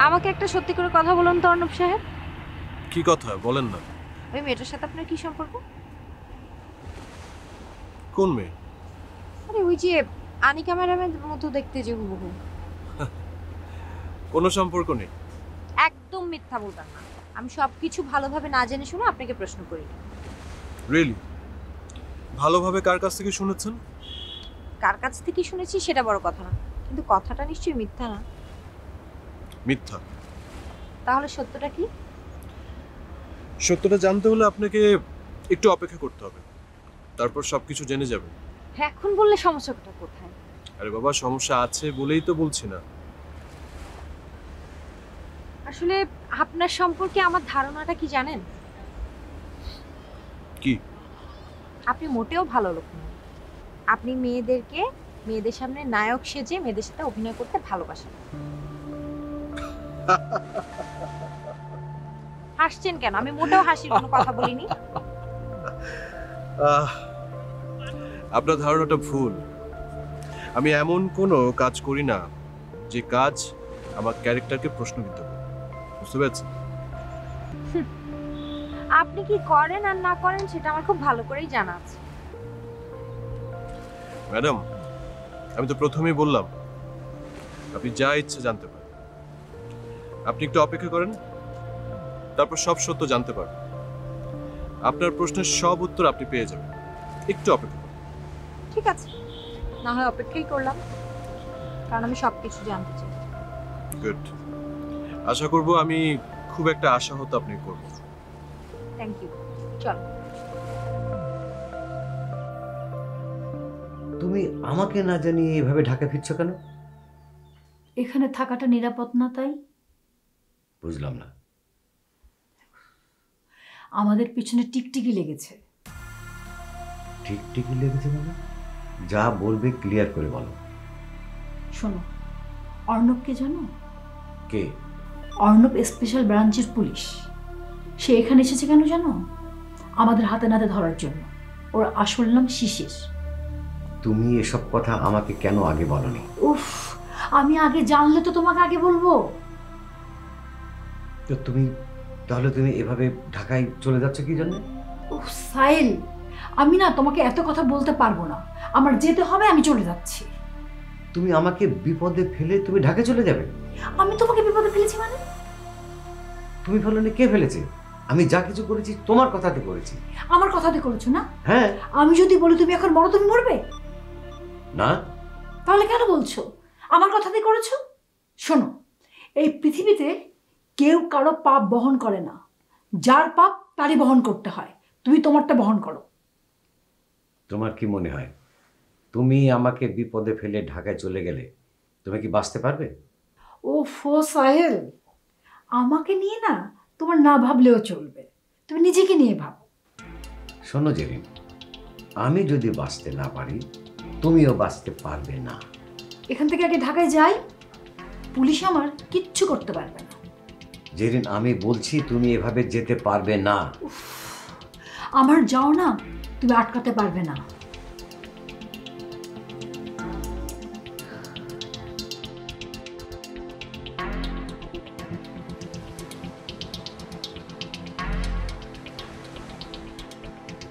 আমাকে একটা সত্যি করে কথা বলুন তো অর্ণব সাহেব। কি কথা বলেন না। ওই মেয়েটার সাথে আপনার কি সম্পর্ক? কোন মেয়ে? আরে ওই যে আনিকা ম্যাডামের মতো দেখতে যে হুবহু। কোনো সম্পর্ক নেই। একদম মিথ্যা বলবেন না। আমি সবকিছু ভালোভাবে না জেনে শুনে আপনাকে প্রশ্ন করি। রিয়েলি? ভালোভাবে কার কাছ থেকে শুনেছেন? কার কাছ থেকে শুনেছি সেটা বড় কথা না, কিন্তু কথাটা নিশ্চয়ই মিথ্যা না। মিথ্যা? তাহলে সত্যটা কি? সত্যটা জানতে হলে আপনাকে একটু অপেক্ষা করতে হবে, তারপর সবকিছু জেনে যাবেন। এখন বললে সমস্যাটা কোথায়? আরে বাবা, সমস্যা আছে বলেই তো বলছি না। আসলে আপনার সম্পর্কে আমার ধারণাটা কি জানেন? কি? আপনি মোটেও ভালো লোক নন। আপনি মেয়েদের সামনে নায়ক সেজে মেয়েদের সাথে অভিনয় করতে ভালোবাসেন। হাসছেন কেন? আমি মোটেও হাসির কোনো কথা বলিনি। আপনার ধারণাটা ভুল। আমি এমন কোনো কাজ করি না যে কাজ আমার ক্যারেক্টারকে প্রশ্নবিদ্ধ করে, বুঝতে পেরেছেন? আপনি কি করেন আর না করেন সেটা আমার খুব ভালো করেই জানা আছে। ম্যাডাম, আমি তো প্রথমেই বললাম আপনি যা ইচ্ছে জানতে পারেন। আপনি একটু অপেক্ষা করেন, তারপর সব সত্য জানতে পারবেন। আপনার প্রশ্নের সব উত্তর আপনি পেয়ে যাবেন। একটু অপেক্ষা করুন। ঠিক আছে, না হয় অপেক্ষাই করলাম, কারণ আমি সবকিছু জানতে চাই। গুড। আশা করব আমি খুব একটা আশাহত আপনি করবেন। Thank you. চল। তুমি আমাকে না জানিয়ে এভাবে ঢাকা ফিরছো কেন? এখানে থাকাটা নিরাপদ না, তাই। বুঝলাম না। আমাদের পিছনে টিকটিকি লেগেছে। টিকটিকি লেগেছে মানে? যা বলবে ক্লিয়ার করে বলো। শোনো, অর্ণবকে জানো? কে? অর্ণব স্পেশাল ব্রাঞ্চের পুলিশ। সে এখানে এসেছে কেন জানো? আমাদের হাতে নাতে ধরার জন্য। ওর আসল নাম শিশির। তুমি এসব কথা আমাকে কেন আগে বলনি? উফ, আমি আগে জানলে তো তোমাকে আগে বলবো। তো তাহলে তুমি এভাবে ঢাকায় চলে যাচ্ছ কি জন্য? উফ সাইল, আমি না তোমাকে এত কথা বলতে পারবো না। আমার যেতে হবে, আমি চলে যাচ্ছি। তুমি আমাকে বিপদে ফেলে তুমি ঢাকা চলে যাবে? আমি তোমাকে বিপদে ফেলেছি মানে? তুমি ফেলোনি, কে ফেলেছে? আমি যা কিছু করেছি তোমার কথাতে করেছি। আমার কথাতে করেছো না? হ্যাঁ। আমি যদি বলি তুমি এখন মরো, তুমি মরবে না। তাহলে কেন বলছো আমার কথাতে করেছো? শোনো, এই পৃথিবীতে কেউ কারো পাপ বহন করে না। যার পাপ তারই বহন করতে হয়। তুমি তোমারটা বহন করো। তোমার কি মনে হয় তুমি আমাকে বিপদে ফেলে ঢাকায় চলে গেলে তুমি কি বাঁচতে পারবে? ওফো সাহেল, আমাকে নিয়ে না তোমার না ভাবলেও চলবে। তুমি নিজেকে নিয়ে ভাবো। শোনো জেরিন, আমি যদি বাঁচতে না পারি তুমিও বাঁচতে পারবে না। এখান থেকে আগে ঢাকায় যাই, পুলিশ আমার কিচ্ছু করতে পারবে না। জেরিন, আমি বলছি তুমি এভাবে যেতে পারবে না। আমার যাও না তুমি আটকাতে পারবে না।